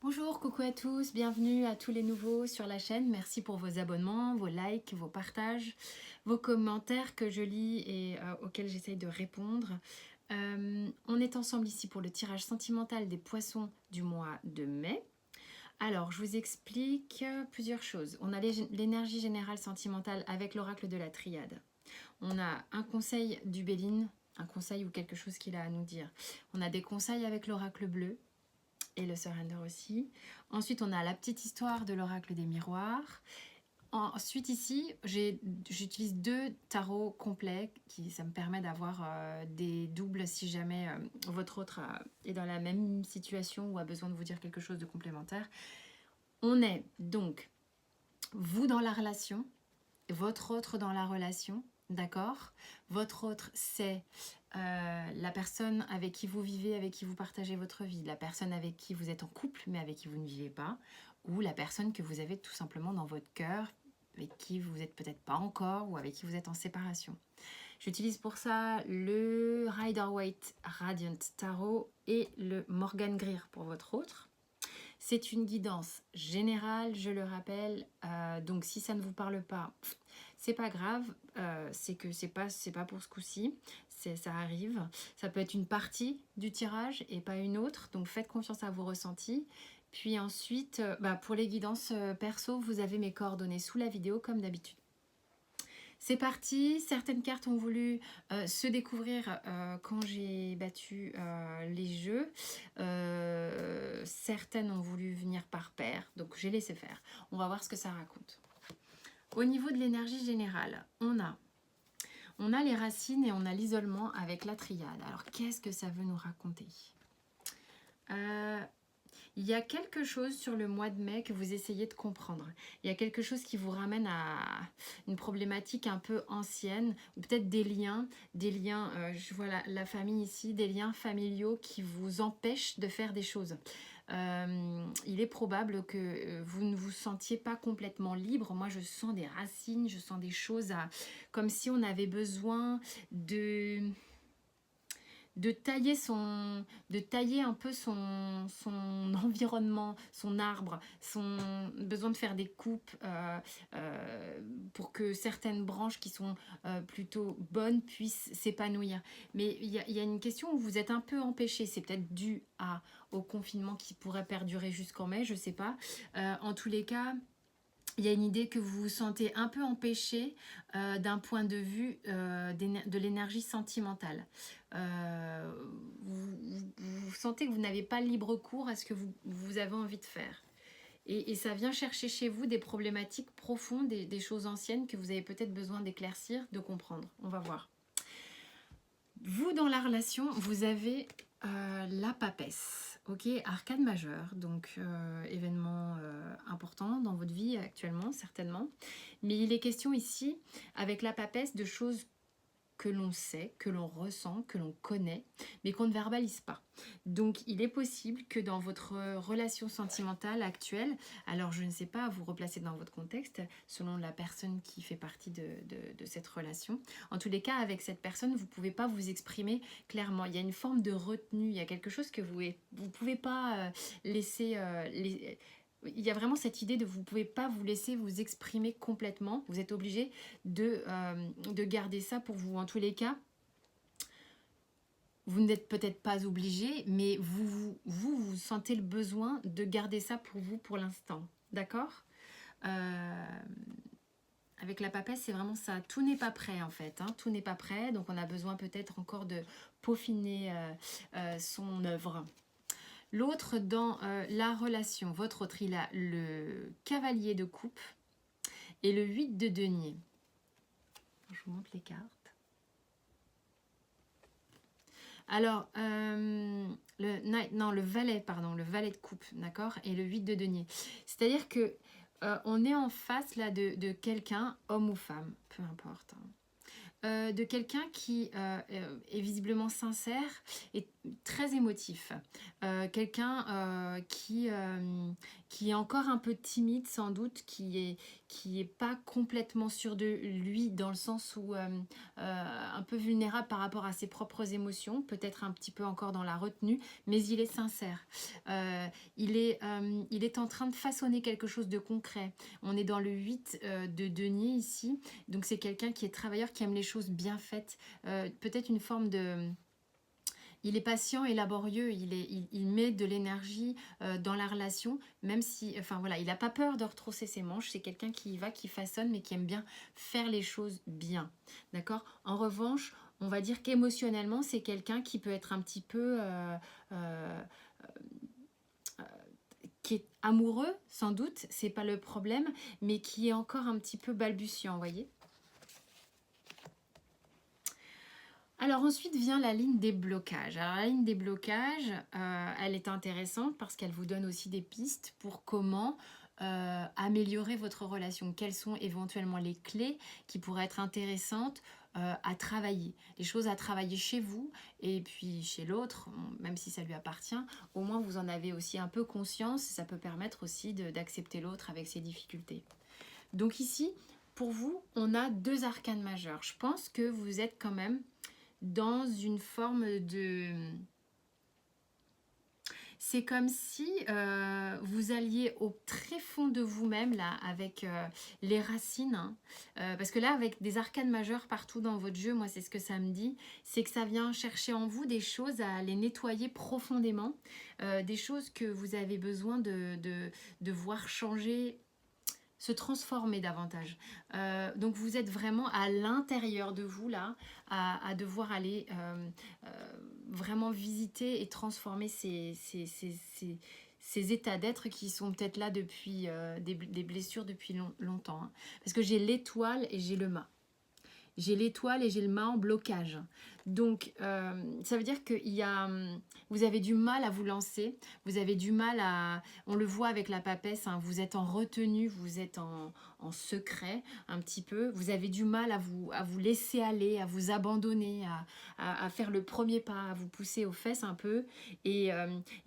Bonjour, coucou à tous, bienvenue à tous les nouveaux sur la chaîne. Merci pour vos abonnements, vos likes, vos partages, vos commentaires que je lis et auxquels j'essaye de répondre. On est ensemble ici pour le tirage sentimental des poissons du mois de mai. Alors, je vous explique plusieurs choses. On a l'énergie générale sentimentale avec l'oracle de la triade. On a un conseil du Béline, un conseil ou quelque chose qu'il a à nous dire. On a des conseils avec l'oracle bleu et le surrender aussi. Ensuite, on a la petite histoire de l'oracle des miroirs. Ensuite, ici, j'utilise 2 tarots complets, ça me permet d'avoir des doubles si jamais votre autre est dans la même situation ou a besoin de vous dire quelque chose de complémentaire. On est donc vous dans la relation, votre autre dans la relation, d'accord? Votre autre, c'est la personne avec qui vous vivez, avec qui vous partagez votre vie, la personne avec qui vous êtes en couple mais avec qui vous ne vivez pas, ou la personne que vous avez tout simplement dans votre cœur, avec qui vous n'êtes peut-être pas encore ou avec qui vous êtes en séparation. J'utilise pour ça le Rider-Waite Radiant Tarot et le Morgan Greer pour votre autre. C'est une guidance générale, je le rappelle, donc si ça ne vous parle pas, c'est pas grave, c'est que c'est pas pour ce coup-ci, ça arrive. Ça peut être une partie du tirage et pas une autre, donc faites confiance à vos ressentis. Puis ensuite, pour les guidances perso, vous avez mes coordonnées sous la vidéo comme d'habitude. C'est parti, certaines cartes ont voulu se découvrir quand j'ai battu les jeux. Certaines ont voulu venir par paire, donc j'ai laissé faire. On va voir ce que ça raconte. Au niveau de l'énergie générale, on a les racines et on a l'isolement avec la triade. Alors qu'est-ce que ça veut nous raconter? Il y a quelque chose sur le mois de mai que vous essayez de comprendre. Il y a quelque chose qui vous ramène à une problématique un peu ancienne, ou peut-être des liens, je vois la famille ici, des liens familiaux qui vous empêchent de faire des choses. Il est probable que vous ne vous sentiez pas complètement libre. Moi, je sens des racines, je sens des choses comme si on avait besoin de tailler un peu son environnement, son arbre, son besoin de faire des coupes pour que certaines branches qui sont plutôt bonnes puissent s'épanouir. Mais il y a une question où vous êtes un peu empêché, c'est peut-être dû au confinement qui pourrait perdurer jusqu'en mai, je ne sais pas. En tous les cas, il y a une idée que vous vous sentez un peu empêché d'un point de vue de l'énergie sentimentale. Vous sentez que vous n'avez pas libre cours à ce que vous avez envie de faire. Et ça vient chercher chez vous des problématiques profondes, des choses anciennes que vous avez peut-être besoin d'éclaircir, de comprendre. On va voir. Vous, dans la relation, vous avez la papesse. Ok, arcane majeure, donc événement important dans votre vie actuellement, certainement. Mais il est question ici, avec la papesse, de choses que l'on sait, que l'on ressent, que l'on connaît, mais qu'on ne verbalise pas. Donc il est possible que dans votre relation sentimentale actuelle, alors je ne sais pas, vous replacer dans votre contexte, selon la personne qui fait partie de cette relation. En tous les cas, avec cette personne, vous ne pouvez pas vous exprimer clairement. Il y a une forme de retenue, il y a quelque chose que vous ne pouvez pas laisser... il y a vraiment cette idée de vous ne pouvez pas vous laisser vous exprimer complètement. Vous êtes obligé de garder ça pour vous. En tous les cas, vous n'êtes peut-être pas obligé, mais vous sentez le besoin de garder ça pour vous pour l'instant. D'accord? Avec la papesse, c'est vraiment ça. Tout n'est pas prêt en fait. Hein. Tout n'est pas prêt, donc on a besoin peut-être encore de peaufiner son œuvre. L'autre dans la relation, votre autre, il a le cavalier de coupe et le 8 de denier. Je vous montre les cartes. Alors, le valet, le valet de coupe, d'accord, et le 8 de denier. C'est-à-dire que on est en face là de quelqu'un, homme ou femme, peu importe. De quelqu'un qui est visiblement sincère et très émotif. Quelqu'un qui qui est encore un peu timide sans doute, qui est pas complètement sûr de lui dans le sens où un peu vulnérable par rapport à ses propres émotions, peut-être un petit peu encore dans la retenue, mais il est sincère. Il est en train de façonner quelque chose de concret. On est dans le 8 de denier ici, donc c'est quelqu'un qui est travailleur, qui aime les choses bien faites, peut-être une forme de... Il est patient et laborieux, il met de l'énergie dans la relation, même si, enfin voilà, il n'a pas peur de retrousser ses manches, c'est quelqu'un qui y va, qui façonne, mais qui aime bien faire les choses bien, d'accord? En revanche, on va dire qu'émotionnellement, c'est quelqu'un qui peut être un petit peu... euh, qui est amoureux, sans doute, c'est pas le problème, mais qui est encore un petit peu balbutiant, vous voyez? Alors ensuite vient la ligne des blocages. Alors la ligne des blocages, elle est intéressante parce qu'elle vous donne aussi des pistes pour comment améliorer votre relation. Quelles sont éventuellement les clés qui pourraient être intéressantes à travailler. Les choses à travailler chez vous et puis chez l'autre, même si ça lui appartient, au moins vous en avez aussi un peu conscience. Ça peut permettre aussi d'accepter l'autre avec ses difficultés. Donc ici, pour vous, on a 2 arcanes majeures. Je pense que vous êtes quand même dans une forme de... C'est comme si vous alliez au très fond de vous-même, là, avec les racines. Hein. Parce que là, avec des arcanes majeures partout dans votre jeu, moi, c'est ce que ça me dit, c'est que ça vient chercher en vous des choses à les nettoyer profondément, des choses que vous avez besoin de voir changer, se transformer davantage. Donc vous êtes vraiment à l'intérieur de vous là, à devoir aller vraiment visiter et transformer ces états d'être qui sont peut-être là depuis des blessures depuis longtemps. Hein. Parce que j'ai l'étoile et j'ai le mât. J'ai l'étoile et j'ai le mât en blocage. Donc, ça veut dire que vous avez du mal à vous lancer. Vous avez du mal à... On le voit avec la papesse, hein, vous êtes en retenue, vous êtes en secret un petit peu. Vous avez du mal à vous laisser aller, à vous abandonner, à faire le premier pas, à vous pousser aux fesses un peu. Et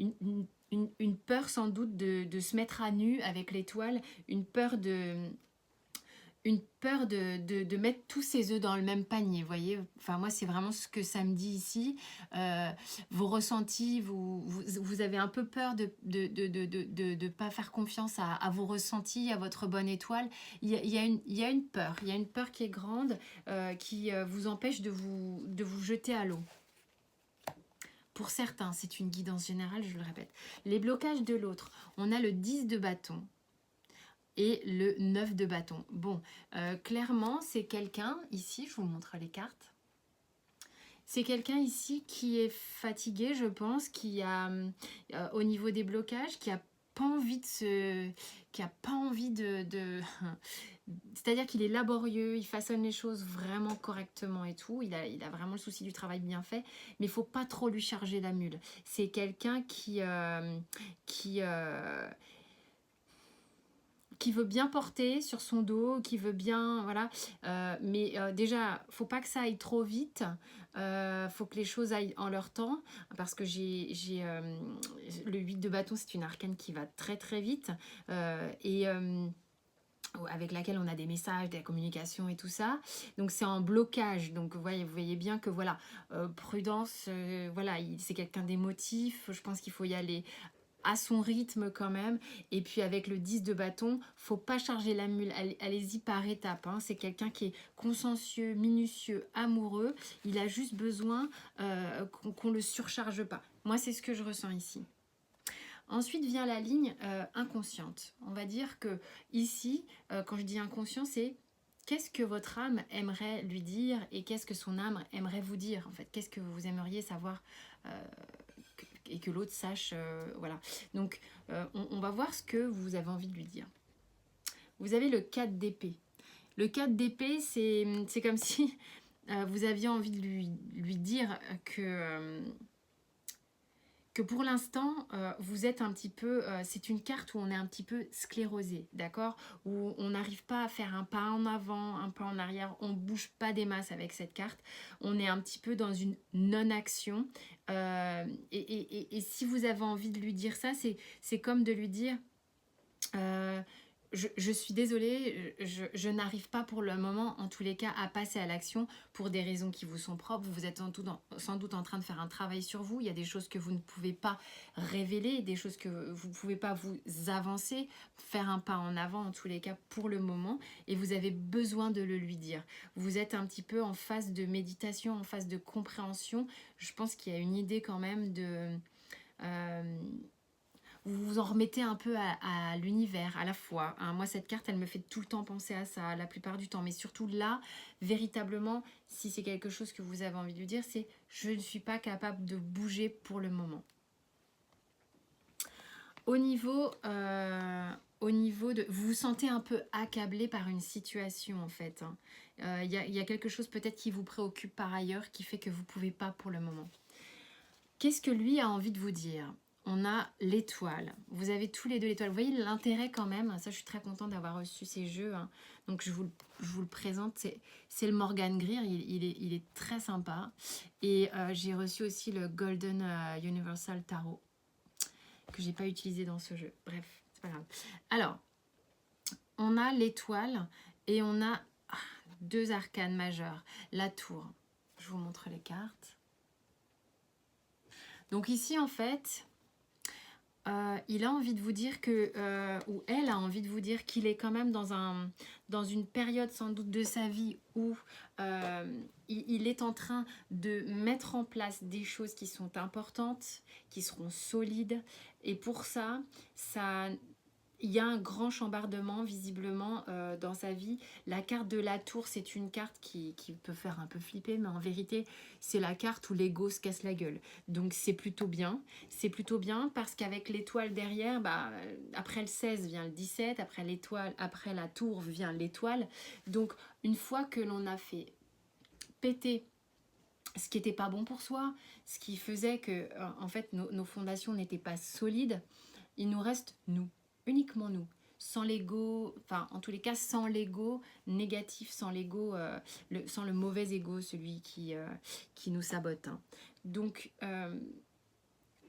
une peur sans doute de se mettre à nu avec l'étoile, une peur de mettre tous ses œufs dans le même panier, vous voyez. Enfin, moi, c'est vraiment ce que ça me dit ici. Vos ressentis, vous avez un peu peur de pas faire confiance à vos ressentis, à votre bonne étoile. Il y a une peur. Il y a une peur qui est grande, qui vous empêche de vous jeter à l'eau. Pour certains, c'est une guidance générale, je le répète. Les blocages de l'autre, on a le 10 de bâton et le 9 de bâton. Bon, clairement, c'est quelqu'un, ici, je vous montre les cartes, c'est quelqu'un ici qui est fatigué, je pense, qui a, au niveau des blocages, qui a pas envie qui a pas envie c'est-à-dire qu'il est laborieux, il façonne les choses vraiment correctement et tout, il a vraiment le souci du travail bien fait, mais il faut pas trop lui charger la mule. C'est quelqu'un qui veut bien porter sur son dos, qui veut bien, voilà. Mais déjà, faut pas que ça aille trop vite. Faut que les choses aillent en leur temps, parce que le 8 de bâton, c'est une arcane qui va très très vite. Avec laquelle on a des messages, de la communication et tout ça. Donc c'est en blocage. Donc vous voyez bien que voilà, prudence, voilà, c'est quelqu'un d'émotif. Je pense qu'il faut y aller à son rythme quand même. Et puis avec le 10 de bâton, faut pas charger la mule. Allez-y par étapes. Hein. C'est quelqu'un qui est consciencieux, minutieux, amoureux. Il a juste besoin qu'on le surcharge pas. Moi, c'est ce que je ressens ici. Ensuite vient la ligne inconsciente. On va dire que ici, quand je dis inconscient, c'est qu'est-ce que votre âme aimerait lui dire et qu'est-ce que son âme aimerait vous dire en fait. Qu'est-ce que vous aimeriez savoir et que l'autre sache, voilà. Donc, on va voir ce que vous avez envie de lui dire. Vous avez le 4 d'épée. Le 4 d'épée, c'est comme si vous aviez envie de lui dire que pour l'instant, vous êtes un petit peu... c'est une carte où on est un petit peu sclérosé, d'accord? Où on n'arrive pas à faire un pas en avant, un pas en arrière. On ne bouge pas des masses avec cette carte. On est un petit peu dans une non-action. Et si vous avez envie de lui dire ça, c'est comme de lui dire... Je suis désolée, je n'arrive pas pour le moment, en tous les cas, à passer à l'action pour des raisons qui vous sont propres. Vous êtes sans doute en train de faire un travail sur vous. Il y a des choses que vous ne pouvez pas révéler, des choses que vous ne pouvez pas vous avancer, faire un pas en avant, en tous les cas, pour le moment. Et vous avez besoin de le lui dire. Vous êtes un petit peu en phase de méditation, en phase de compréhension. Je pense qu'il y a une idée quand même de... vous vous en remettez un peu à l'univers, à la fois. Hein. Moi, cette carte, elle me fait tout le temps penser à ça, la plupart du temps. Mais surtout là, véritablement, si c'est quelque chose que vous avez envie de lui dire, c'est « je ne suis pas capable de bouger pour le moment ». Au niveau de... Vous vous sentez un peu accablé par une situation, en fait. Il y a quelque chose peut-être qui vous préoccupe par ailleurs, qui fait que vous ne pouvez pas pour le moment. Qu'est-ce que lui a envie de vous dire? On a l'étoile. Vous avez tous les deux l'étoile. Vous voyez l'intérêt quand même. Ça, je suis très contente d'avoir reçu ces jeux. Hein. Donc, je vous le présente. C'est le Morgan Greer. Il est très sympa. Et j'ai reçu aussi le Golden Universal Tarot que j'ai pas utilisé dans ce jeu. Bref, c'est pas grave. Alors, on a l'étoile et on a deux arcanes majeurs. La tour. Je vous montre les cartes. Donc ici, en fait... il a envie de vous dire que, ou elle a envie de vous dire qu'il est quand même dans une période sans doute de sa vie où il est en train de mettre en place des choses qui sont importantes, qui seront solides. Et pour ça, il y a un grand chambardement visiblement dans sa vie. La carte de la tour, c'est une carte qui peut faire un peu flipper, mais en vérité, c'est la carte où l'ego se casse la gueule. Donc c'est plutôt bien. C'est plutôt bien parce qu'avec l'étoile derrière, après le 16 vient le 17, après la tour vient l'étoile. Donc une fois que l'on a fait péter ce qui n'était pas bon pour soi, ce qui faisait que en fait nos fondations n'étaient pas solides, il nous reste nous. Uniquement nous, sans l'ego, enfin en tous les cas sans l'ego négatif, sans l'ego, sans le mauvais ego, celui qui nous sabote. Hein. Donc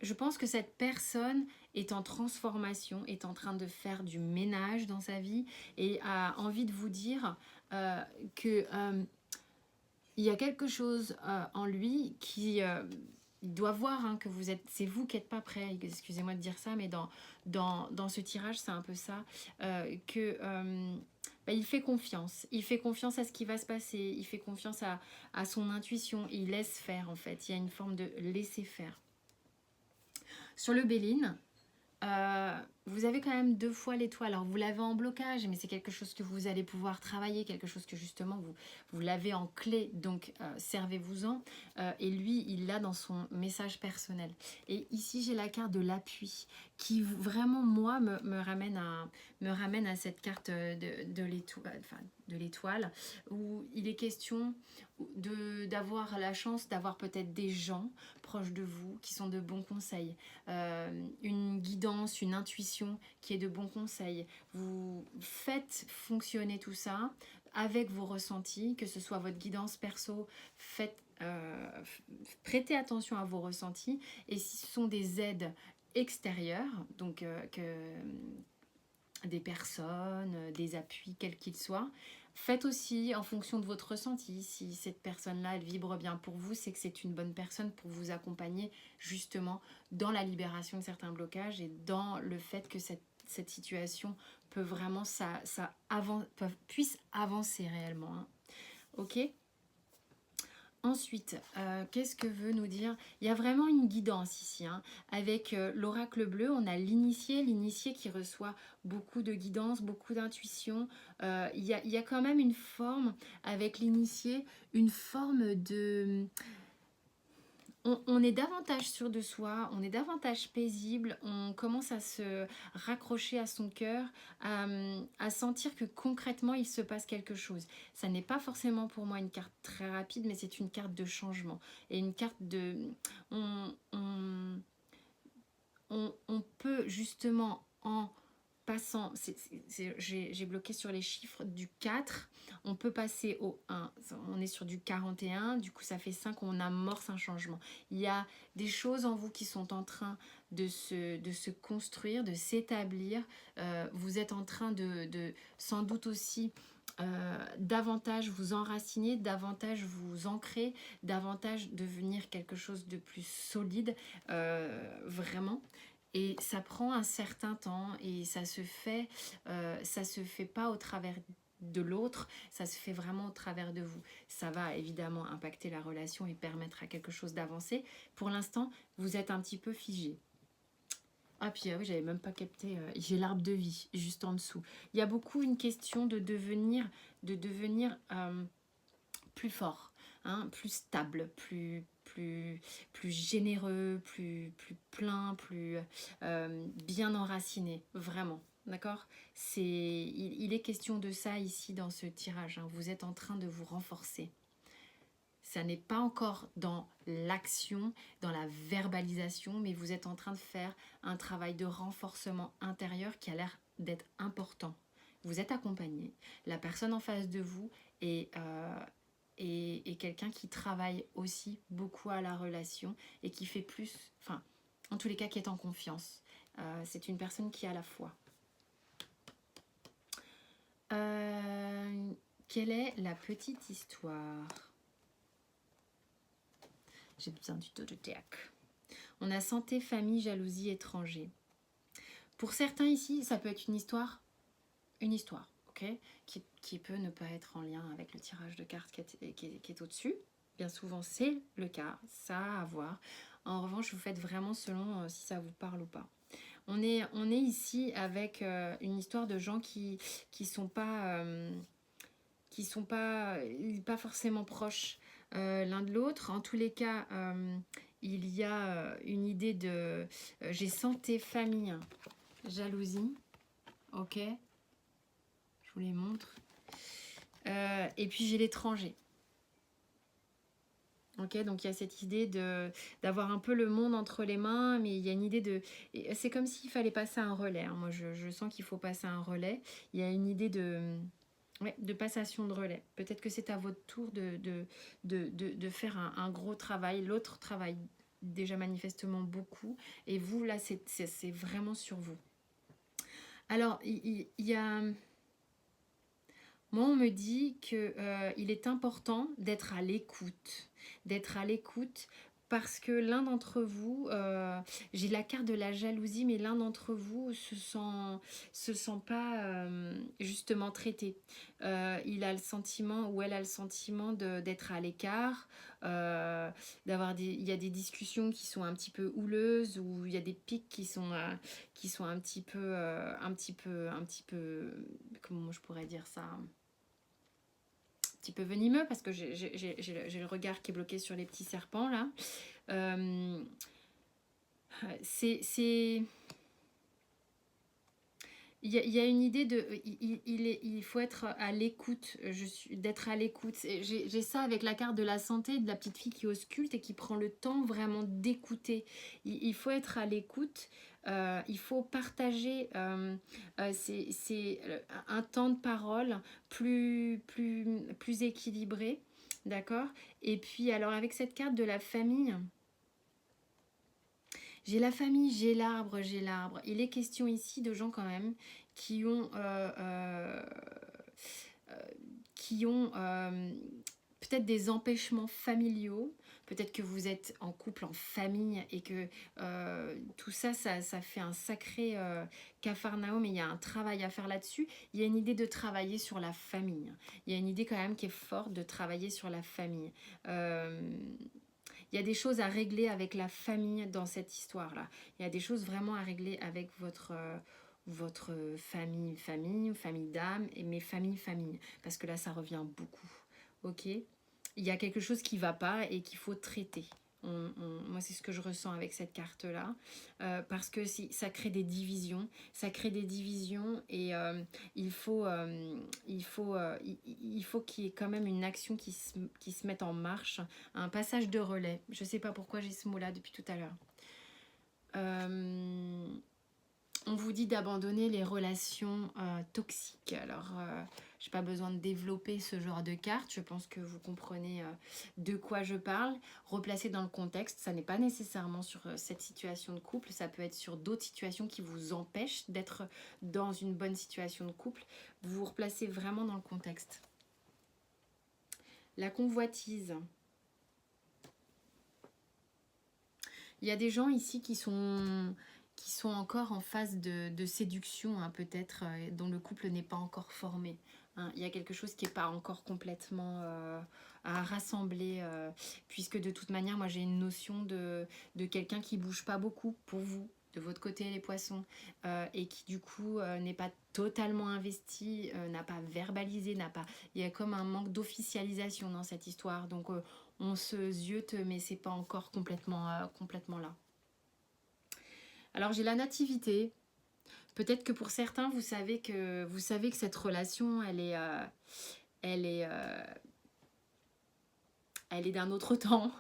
je pense que cette personne est en transformation, est en train de faire du ménage dans sa vie et a envie de vous dire que il y a quelque chose en lui qui... il doit voir hein, que vous êtes, c'est vous qui n'êtes pas prêt, excusez-moi de dire ça, mais dans ce tirage, c'est un peu ça, il fait confiance. Il fait confiance à ce qui va se passer, il fait confiance à son intuition, il laisse faire en fait, il y a une forme de laisser faire. Sur le Béline, vous avez quand même 2 fois l'étoile. Alors vous l'avez en blocage, mais c'est quelque chose que vous allez pouvoir travailler, quelque chose que justement vous l'avez en clé, donc servez-vous-en. Et lui, il l'a dans son message personnel. Et ici, j'ai la carte de l'appui qui vraiment, moi, me ramène à cette carte de l'étoile, où il est question d'avoir la chance d'avoir peut-être des gens proches de vous qui sont de bons conseils, une guidance, une intuition qui est de bons conseils. Vous faites fonctionner tout ça avec vos ressentis, que ce soit votre guidance perso, prêtez attention à vos ressentis, et si ce sont des aides extérieures, donc des personnes, des appuis, quels qu'ils soient, faites aussi en fonction de votre ressenti. Si cette personne-là, elle vibre bien pour vous, c'est que c'est une bonne personne pour vous accompagner justement dans la libération de certains blocages et dans le fait que cette situation peut vraiment, puisse avancer réellement. Hein. Ok ? Ensuite, qu'est-ce que veut nous dire? Il y a vraiment une guidance ici. Hein. Avec l'oracle bleu, on a l'initié qui reçoit beaucoup de guidance, beaucoup d'intuition. Il y a quand même une forme, avec l'initié, une forme de... On est davantage sûr de soi, on est davantage paisible, on commence à se raccrocher à son cœur, à sentir que concrètement il se passe quelque chose. Ça n'est pas forcément pour moi une carte très rapide, mais c'est une carte de changement et une carte de... On peut justement en passant, j'ai bloqué sur les chiffres du 4, on peut passer au 1, on est sur du 41, du coup ça fait 5, on amorce un changement. Il y a des choses en vous qui sont en train de se construire, de s'établir. Vous êtes en train de sans doute aussi davantage vous enraciner, davantage vous ancrer, davantage devenir quelque chose de plus solide, vraiment. Et ça prend un certain temps et ça se fait pas au travers de l'autre, ça se fait vraiment au travers de vous. Ça va évidemment impacter la relation et permettre à quelque chose d'avancer. Pour l'instant, vous êtes un petit peu figé. Ah puis oui, j'avais même pas capté, j'ai l'arbre de vie juste en dessous. Il y a beaucoup une question de devenir plus fort, hein, plus stable, plus généreux, plus plein, plus bien enraciné, vraiment. D'accord. Il est question de ça ici dans ce tirage, hein. Vous êtes en train de vous renforcer. Ça n'est pas encore dans l'action, dans la verbalisation, mais vous êtes en train de faire un travail de renforcement intérieur qui a l'air d'être important. Vous êtes accompagné. La personne en face de vous est quelqu'un qui travaille aussi beaucoup à la relation et qui fait plus, enfin, en tous les cas, qui est en confiance. C'est une personne qui a la foi. Quelle est la petite histoire ? J'ai besoin du zodiaque. On a santé, famille, jalousie, étranger. Pour certains ici, ça peut être une histoire, ok, qui peut ne pas être en lien avec le tirage de cartes qui est au-dessus. Bien souvent, c'est le cas, ça à voir. En revanche, vous faites vraiment selon si ça vous parle ou pas. On est ici avec une histoire de gens qui sont pas forcément proches l'un de l'autre. En tous les cas, il y a une idée de j'ai santé, famille, jalousie, ok, je vous les montre, et puis j'ai l'étranger. Ok, donc il y a cette idée d'avoir un peu le monde entre les mains, mais il y a une idée de... C'est comme s'il fallait passer un relais, hein. Moi, je sens qu'il faut passer un relais. Il y a une idée de passation de relais. Peut-être que c'est à votre tour de faire un gros travail. L'autre travaille déjà manifestement beaucoup. Et vous, là, c'est vraiment sur vous. Alors, il y a... Moi, on me dit qu'il est important d'être à l'écoute. D'être à l'écoute parce que l'un d'entre vous, j'ai la carte de la jalousie, mais l'un d'entre vous se sent pas justement traité. Il a le sentiment ou elle a le sentiment d'être à l'écart, il y a des discussions qui sont un petit peu houleuses ou il y a des pics qui sont un petit peu, comment je pourrais dire ça, petit peu venimeux parce que j'ai le regard qui est bloqué sur les petits serpents là. Il y a une idée de il faut être à l'écoute, d'être à l'écoute. J'ai ça avec la carte de la santé, de la petite fille qui ausculte et qui prend le temps vraiment d'écouter. Il faut être à l'écoute, il faut partager c'est un temps de parole plus équilibré, d'accord. Et puis alors avec cette carte de la famille, j'ai la famille, j'ai l'arbre, j'ai l'arbre. Il est question ici de gens quand même qui ont peut-être des empêchements familiaux. Peut-être que vous êtes en couple, en famille et que tout ça fait un sacré capharnaüm et il y a un travail à faire là-dessus. Il y a une idée de travailler sur la famille. Il y a une idée quand même qui est forte de travailler sur la famille. Il y a des choses à régler avec la famille dans cette histoire-là. Il y a des choses vraiment à régler avec votre famille ou famille d'âme, mais famille. Parce que là, ça revient beaucoup. Ok ? Il y a quelque chose qui ne va pas et qu'il faut traiter. Moi, c'est ce que je ressens avec cette carte-là. Parce que ça crée des divisions. Ça crée des divisions et il faut qu'il y ait quand même une action qui se mette en marche. Un passage de relais. Je ne sais pas pourquoi j'ai ce mot-là depuis tout à l'heure. On vous dit d'abandonner les relations toxiques. Alors, je n'ai pas besoin de développer ce genre de carte. Je pense que vous comprenez de quoi je parle. Replacer dans le contexte, ça n'est pas nécessairement sur cette situation de couple. Ça peut être sur d'autres situations qui vous empêchent d'être dans une bonne situation de couple. Vous vous replacez vraiment dans le contexte. La convoitise. Il y a des gens ici qui sont encore en phase de séduction, hein, peut-être, dont le couple n'est pas encore formé. Hein. Il y a quelque chose qui n'est pas encore complètement à rassembler, puisque de toute manière, moi j'ai une notion de quelqu'un qui bouge pas beaucoup pour vous, de votre côté les poissons, et qui du coup n'est pas totalement investi, n'a pas verbalisé, il y a comme un manque d'officialisation dans cette histoire. Donc on se ziote, mais c'est pas encore complètement là. Alors j'ai la nativité. Peut-être que pour certains, vous savez que cette relation, elle est d'un autre temps,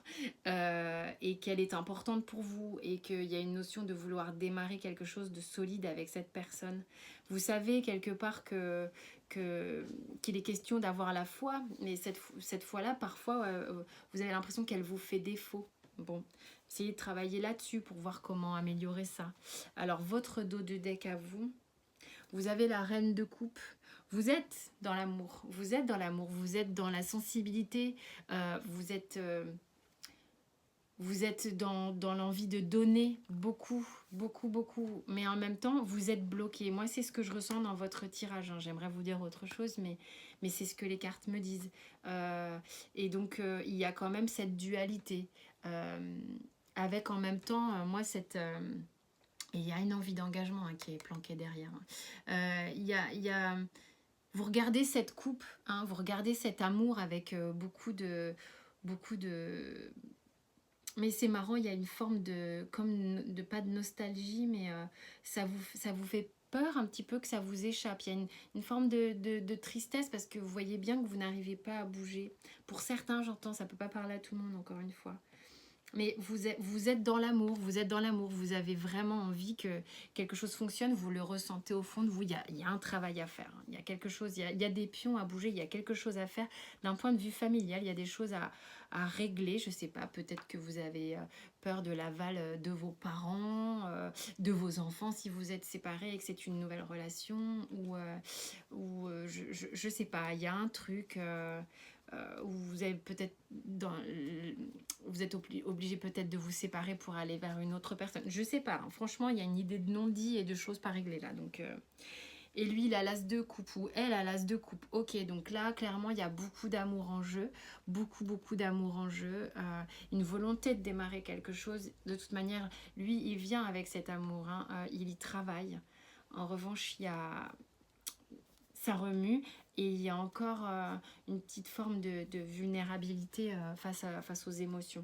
et qu'elle est importante pour vous, et qu'il y a une notion de vouloir démarrer quelque chose de solide avec cette personne. Vous savez quelque part qu'il est question d'avoir la foi, mais cette foi-là, parfois, vous avez l'impression qu'elle vous fait défaut. Bon, essayez de travailler là-dessus pour voir comment améliorer ça. Alors, votre dos de deck à vous, vous avez la reine de coupe. Vous êtes dans l'amour, vous êtes dans la sensibilité, vous êtes dans l'envie de donner beaucoup, mais en même temps, vous êtes bloqué. Moi, c'est ce que je ressens dans votre tirage, hein. J'aimerais vous dire autre chose, mais c'est ce que les cartes me disent. Et donc, il y a quand même cette dualité, avec en même temps, moi, il y a une envie d'engagement, hein, qui est planquée derrière. Il y a vous regardez cette coupe, hein, vous regardez cet amour avec beaucoup de... Mais c'est marrant, il y a une forme pas de nostalgie, mais ça vous fait peur un petit peu que ça vous échappe. Il y a une forme de tristesse parce que vous voyez bien que vous n'arrivez pas à bouger. Pour certains, j'entends, ça ne peut pas parler à tout le monde, encore une fois. Mais vous êtes dans l'amour, vous avez vraiment envie que quelque chose fonctionne, vous le ressentez au fond de vous, il y a un travail à faire, il y a quelque chose, il y a des pions à bouger, il y a quelque chose à faire d'un point de vue familial, il y a des choses à régler, je sais pas, peut-être que vous avez peur de l'aval de vos parents, de vos enfants si vous êtes séparés et que c'est une nouvelle relation, ou je sais pas, il y a un truc... où vous avez peut-être vous êtes obligé peut-être de vous séparer pour aller vers une autre personne. Je sais pas, hein. Franchement, il y a une idée de non-dit et de choses pas réglées là. Donc, et lui, il a l'as de coupe ou elle a l'as de coupe. Ok, donc là, clairement, il y a beaucoup d'amour en jeu. Beaucoup d'amour en jeu. Une volonté de démarrer quelque chose. De toute manière, lui, il vient avec cet amour, hein. Il y travaille. En revanche, ça remue et il y a encore une petite forme de vulnérabilité face aux émotions.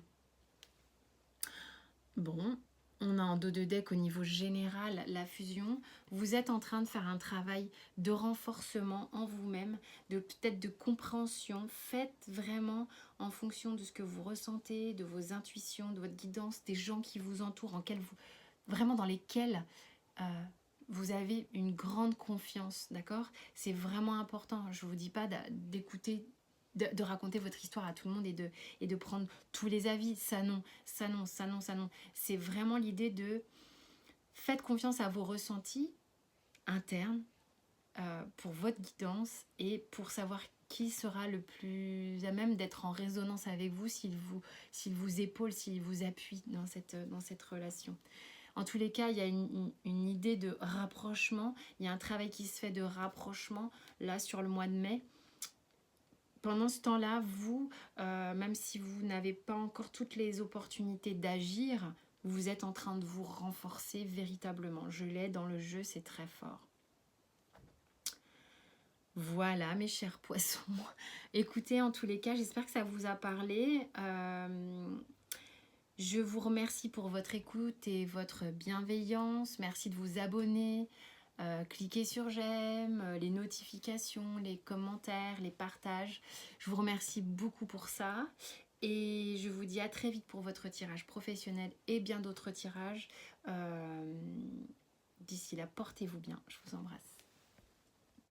Bon, on a en dos de deck au niveau général la fusion. Vous êtes en train de faire un travail de renforcement en vous-même, peut-être de compréhension. Faites vraiment en fonction de ce que vous ressentez, de vos intuitions, de votre guidance, des gens qui vous entourent, vraiment dans lesquels... vous avez une grande confiance, d'accord? C'est vraiment important. Je ne vous dis pas d'écouter, de raconter votre histoire à tout le monde et de prendre tous les avis. Ça non. C'est vraiment l'idée de faites confiance à vos ressentis internes pour votre guidance et pour savoir qui sera le plus à même d'être en résonance avec vous, s'il vous épaule, s'il vous appuie dans cette relation. En tous les cas, il y a une idée de rapprochement. Il y a un travail qui se fait de rapprochement, là, sur le mois de mai. Pendant ce temps-là, vous, même si vous n'avez pas encore toutes les opportunités d'agir, vous êtes en train de vous renforcer véritablement. Je l'ai dans le jeu, c'est très fort. Voilà, mes chers poissons. Écoutez, en tous les cas, j'espère que ça vous a parlé. Je vous remercie pour votre écoute et votre bienveillance. Merci de vous abonner. Cliquez sur j'aime, les notifications, les commentaires, les partages. Je vous remercie beaucoup pour ça. Et je vous dis à très vite pour votre tirage professionnel et bien d'autres tirages. D'ici là, portez-vous bien. Je vous embrasse.